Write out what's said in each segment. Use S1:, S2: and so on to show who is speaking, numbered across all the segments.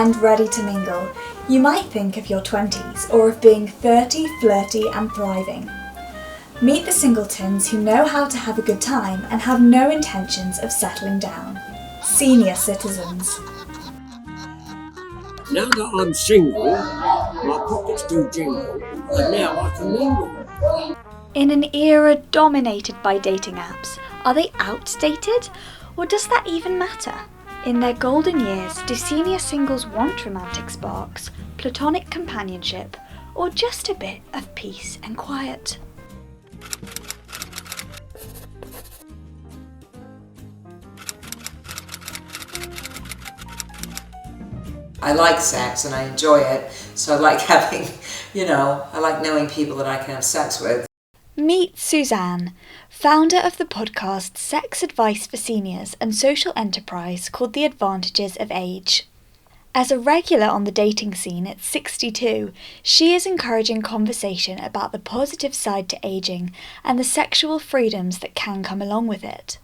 S1: and ready to mingle, you might think of your 20s or of being 30, flirty and thriving. Meet the singletons who know how to have a good time and have no intentions of settling down. Senior citizens.
S2: Now that I'm single, my pockets do jingle, and now I can mingle.
S1: In an era dominated by dating apps, are they outdated? Or does that even matter? In their golden years, do senior singles want romantic sparks, platonic companionship, or just a bit of peace and quiet?
S3: I like sex and I enjoy it, so I like having, I like knowing people that I can have sex with.
S1: Meet Suzanne, founder of the podcast Sex Advice for Seniors and social enterprise called The Advantages of Age. As a regular on the dating scene at 62, she is encouraging conversation about the positive side to aging and the sexual freedoms that can come along with it.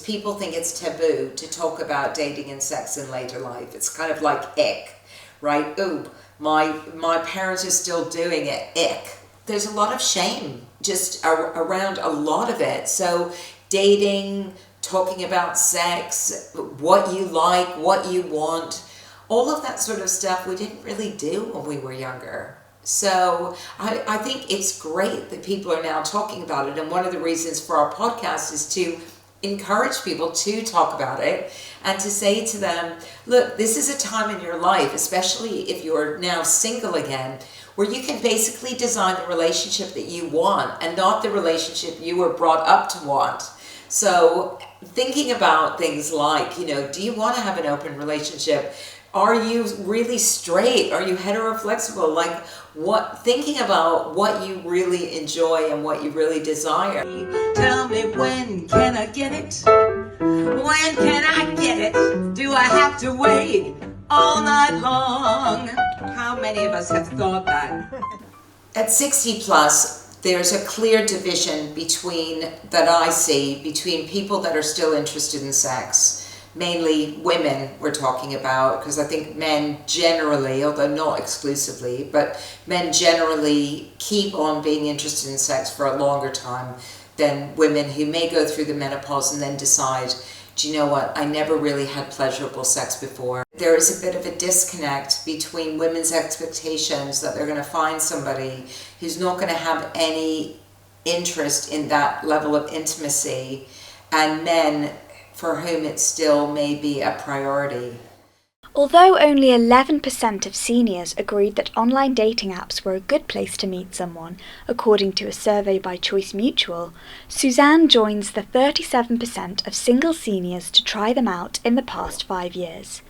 S3: People think it's taboo to talk about dating and sex in later life. It's kind of like ick, right? Ooh, my parents are still doing it, ick. There's a lot of shame just around a lot of it. So dating, talking about sex, what you like, what you want, all of that sort of stuff we didn't really do when we were younger. So I think it's great that people are now talking about it. And one of the reasons for our podcast is to encourage people to talk about it and to say to them, look, this is a time in your life, especially if you're now single again, where you can basically design the relationship that you want and not the relationship you were brought up to want. So thinking about things like, do you want to have an open relationship? Are you really straight? Are you heteroflexible? Thinking about what you really enjoy and what you really desire.
S4: Tell me, when can I get it? When can I get it? Do I have to wait all night long? How many of us have thought that?
S3: At 60 plus, there's a clear division that I see between people that are still interested in sex. Mainly women we're talking about, because I think men generally, although not exclusively, but men generally keep on being interested in sex for a longer time than women who may go through the menopause and then decide, do you know what, I never really had pleasurable sex before. There is a bit of a disconnect between women's expectations that they're going to find somebody who's not going to have any interest in that level of intimacy, and men for whom it still may be a priority.
S1: Although only 11% of seniors agreed that online dating apps were a good place to meet someone, according to a survey by Choice Mutual, Suzanne joins the 37% of single seniors to try them out in the past 5 years.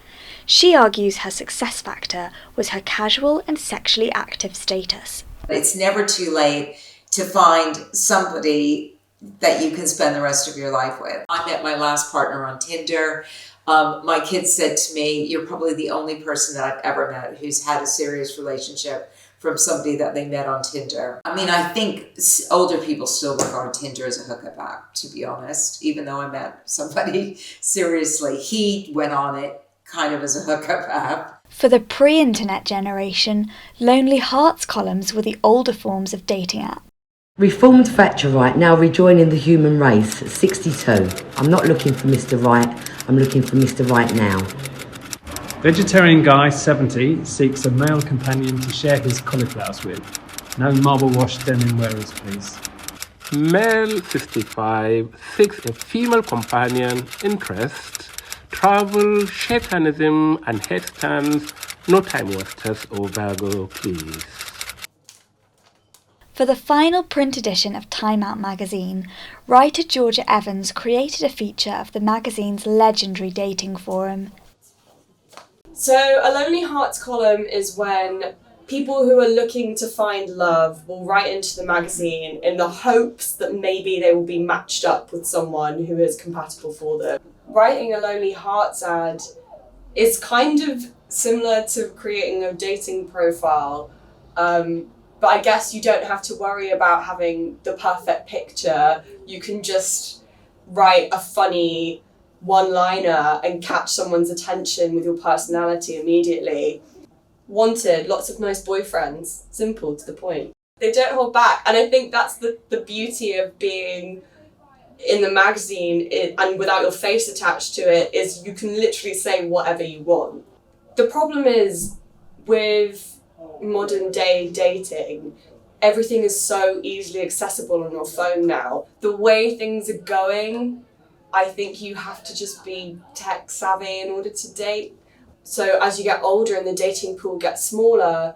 S1: She argues her success factor was her casual and sexually active status.
S3: It's never too late to find somebody that you can spend the rest of your life with. I met my last partner on Tinder. My kids said to me, you're probably the only person that I've ever met who's had a serious relationship from somebody that they met on Tinder. I mean, I think older people still regard Tinder as a hookup app, to be honest, even though I met somebody seriously. He went on it kind of as a hookup app.
S1: For the pre-internet generation, Lonely Hearts columns were the older forms of dating apps.
S5: Reformed Thatcherite now rejoining the human race at 62. I'm not looking for Mr. Right, I'm looking for Mr. Right now.
S6: Vegetarian guy, 70, seeks a male companion to share his cauliflowers with. No marble wash denim wearers, please.
S7: Male 65 seeks a female companion, interest, travel, shaiতাnism and headstands, no time wasters or Virgo, please.
S1: For the final print edition of Time Out magazine, writer Georgia Evans created a feature of the magazine's legendary dating forum.
S8: So a Lonely Hearts column is when people who are looking to find love will write into the magazine in the hopes that maybe they will be matched up with someone who is compatible for them. Writing a Lonely Hearts ad is kind of similar to creating a dating profile, but I guess you don't have to worry about having the perfect picture. You can just write a funny one-liner and catch someone's attention with your personality immediately. Wanted, lots of nice boyfriends, simple, to the point. They don't hold back, and I think that's the beauty of being in the magazine and without your face attached to it, is you can literally say whatever you want. The problem is with modern day dating, everything is so easily accessible on your phone now. The way things are going, I think you have to just be tech savvy in order to date. So as you get older and the dating pool gets smaller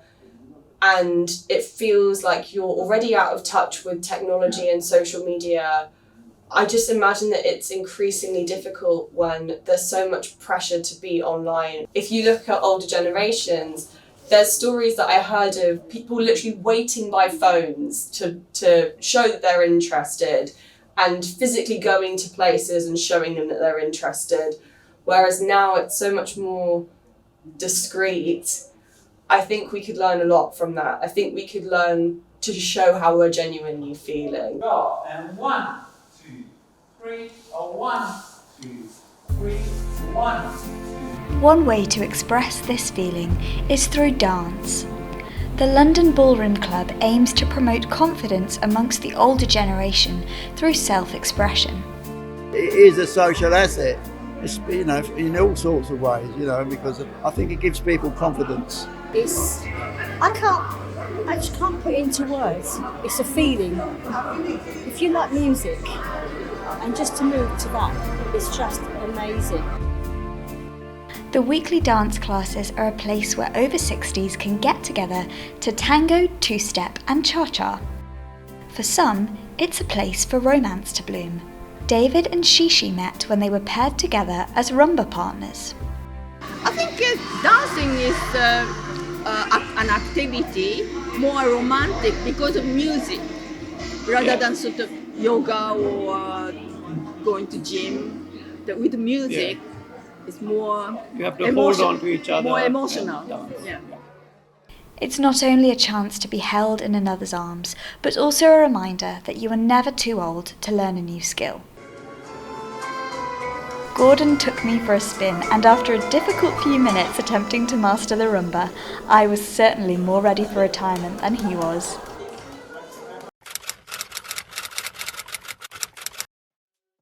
S8: and it feels like you're already out of touch with technology and social media, I just imagine that it's increasingly difficult when there's so much pressure to be online. If you look at older generations, there's stories that I heard of people literally waiting by phones to show that they're interested and physically going to places and showing them that they're interested. Whereas now it's so much more discreet. I think we could learn a lot from that. I think we could learn to show how we're genuinely feeling.
S9: Go, and 1, 2, 3, or 1, 2, 3, 1, 2.
S1: One way to express this feeling is through dance. The London Ballroom Club aims to promote confidence amongst the older generation through self-expression.
S10: It is a social asset, in all sorts of ways, because I think it gives people confidence.
S11: I just can't put it into words. It's a feeling. If you like music, and just to move to that, it's just amazing.
S1: The weekly dance classes are a place where over 60s can get together to tango, two-step and cha-cha. For some, it's a place for romance to bloom. David and Shishi met when they were paired together as rumba partners.
S12: I think dancing is an activity more romantic because of music, rather than sort of yoga or going to gym. With music, it's more
S10: You have to hold on to each other.
S12: more emotional. Yeah.
S1: It's not only a chance to be held in another's arms, but also a reminder that you are never too old to learn a new skill. Gordon took me for a spin, and after a difficult few minutes attempting to master the rumba, I was certainly more ready for retirement than he was.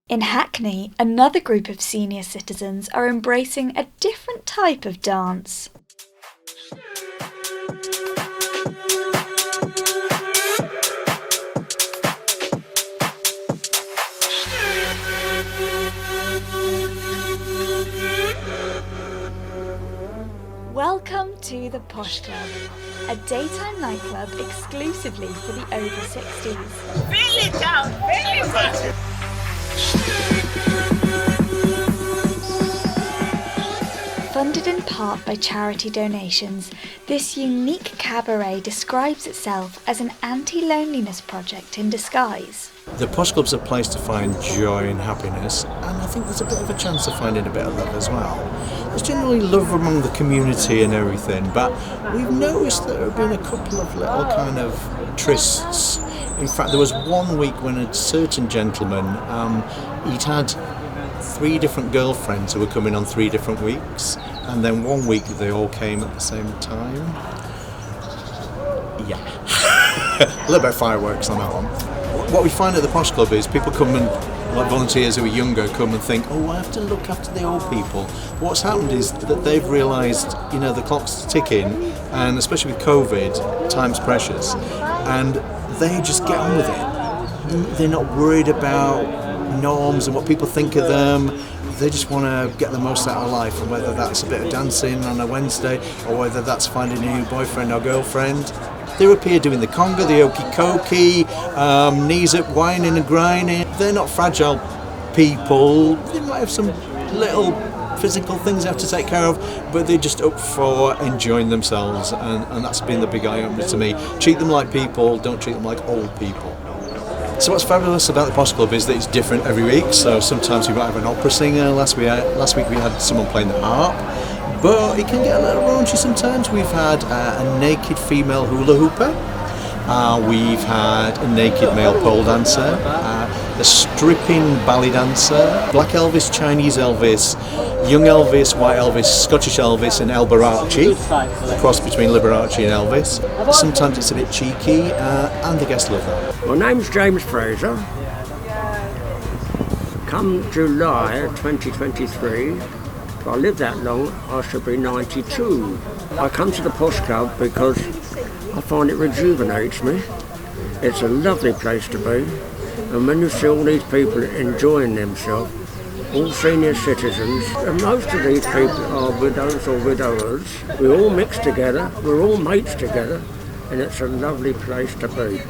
S1: In Hackney, another group of senior citizens are embracing a different type of dance. Welcome to the Posh Club, a daytime nightclub exclusively for the over 60s.
S12: Feel it out! Feel it out!
S1: Funded in part by charity donations, this unique cabaret describes itself as an anti-loneliness project in disguise.
S13: The Posh Club's a place to find joy and happiness, and I think there's a bit of a chance of finding a bit of love as well. There's generally love among the community and everything, but we've noticed that there have been a couple of little kind of trysts. In fact, there was one week when a certain gentleman, he'd had 3 different girlfriends who were coming on 3 different weeks, and then one week they all came at the same time. Yeah. A little bit of fireworks on that one. What we find at the Posh Club is people come and, like volunteers who are younger, come and think, oh, I have to look after the old people. What's happened is that they've realised, the clock's ticking, and especially with COVID, time's precious, and they just get on with it. They're not worried about norms and what people think of them. They just want to get the most out of life, and whether that's a bit of dancing on a Wednesday or whether that's finding a new boyfriend or girlfriend. They're up here doing the conga, the okey-kokey, knees up, whining and grinding. They're not fragile people. They might have some little physical things they have to take care of, but they're just up for enjoying themselves, and that's been the big eye-opener to me. Treat them like people, don't treat them like old people. So what's fabulous about the Posh Club is that it's different every week. So sometimes we might have an opera singer. Last week we had someone playing the harp. But it can get a little raunchy sometimes. We've had a naked female hula hooper. We've had a naked male pole dancer. a stripping ballet dancer, Black Elvis, Chinese Elvis, Young Elvis, White Elvis, Scottish Elvis and Liberace, a cross between Liberace and Elvis. Sometimes it's a bit cheeky and the guests love that.
S2: My name's James Fraser. Come July 2023, if I live that long, I shall be 92. I come to the Posh Club because I find it rejuvenates me. It's a lovely place to be, and when you see all these people enjoying themselves, all senior citizens, and most of these people are widows or widowers, we all mix together, we're all mates together, and it's a lovely place to be.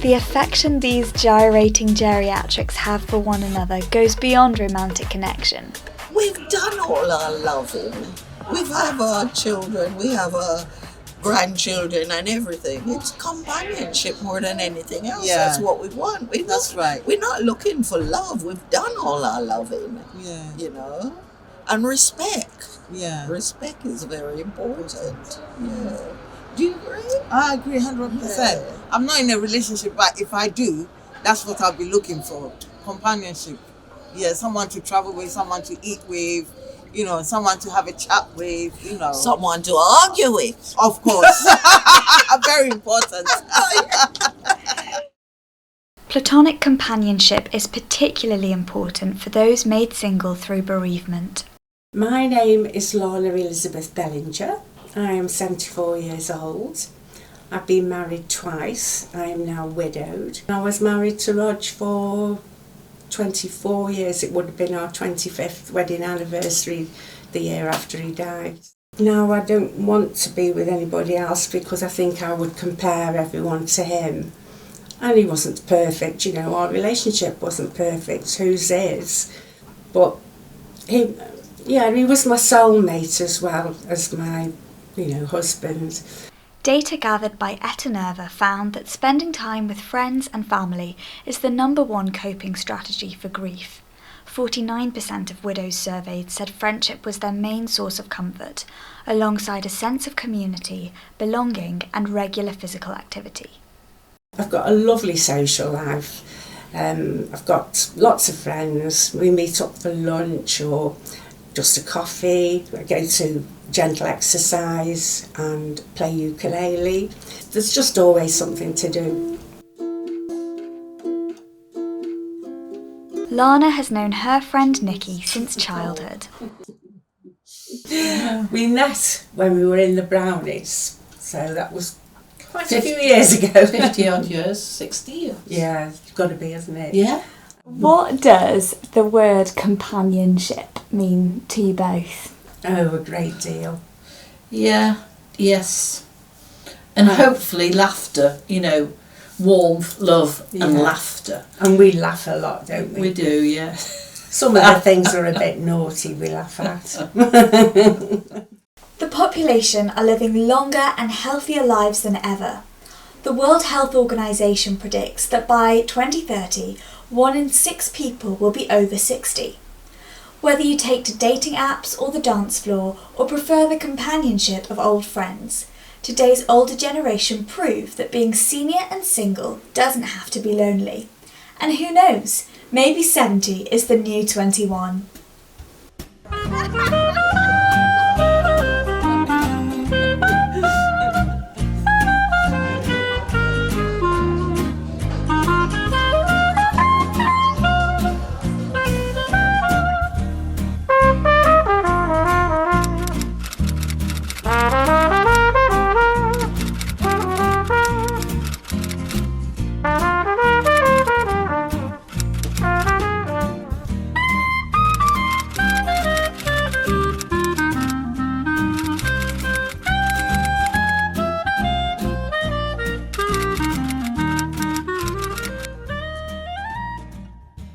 S1: The affection these gyrating geriatrics have for one another goes beyond romantic connection.
S14: We've done all our loving. We have our children, we have our grandchildren and everything. It's companionship more than anything else.
S15: Yeah.
S14: That's what we want.
S15: That's right.
S14: We're not looking for love. We've done all our loving.
S15: Yeah.
S14: You know? And respect.
S15: Yeah.
S14: Respect is very important. Yeah. Do you agree?
S15: I agree 100%.
S14: Yeah.
S15: I'm not in a relationship, but if I do, that's what I'll be looking for. Companionship. Yeah, someone to travel with, someone to eat with, you know, someone to have a chat with, you know.
S14: Someone to argue with.
S15: Of course. Very important.
S1: Platonic companionship is particularly important for those made single through bereavement.
S16: My name is Lorna Elizabeth Bellinger. I am 74 years old. I've been married twice. I am now widowed. I was married to Rog for 24 years. It would have been our 25th wedding anniversary the year after he died. Now I don't want to be with anybody else because I think I would compare everyone to him. And he wasn't perfect, you know, our relationship wasn't perfect, whose is. But he was my soulmate as well as my, husband.
S1: Data gathered by Etanerva found that spending time with friends and family is the #1 coping strategy for grief. 49% of widows surveyed said friendship was their main source of comfort, alongside a sense of community, belonging and regular physical activity.
S16: I've got a lovely social life. I've got lots of friends. We meet up for lunch or just a coffee. I go to gentle exercise and play ukulele. There's just always something to do.
S1: Lana has known her friend Nikki since childhood.
S16: We met when we were in the Brownies, so that was quite a few years ago.
S15: 50 odd years, 60 years.
S16: Yeah, it's got to be, hasn't it?
S15: Yeah.
S1: What does the word companionship mean to you both?
S16: Oh, a great deal.
S15: Yeah, yes. And hopefully laughter, warmth, love and laughter.
S16: And we laugh a lot, don't we?
S15: We do, yeah.
S16: Some of the things are a bit naughty we laugh at.
S1: The population are living longer and healthier lives than ever. The World Health Organization predicts that by 2030, 1 in 6 people will be over 60. Whether you take to dating apps or the dance floor or prefer the companionship of old friends, today's older generation prove that being senior and single doesn't have to be lonely. And who knows, maybe 70 is the new 21.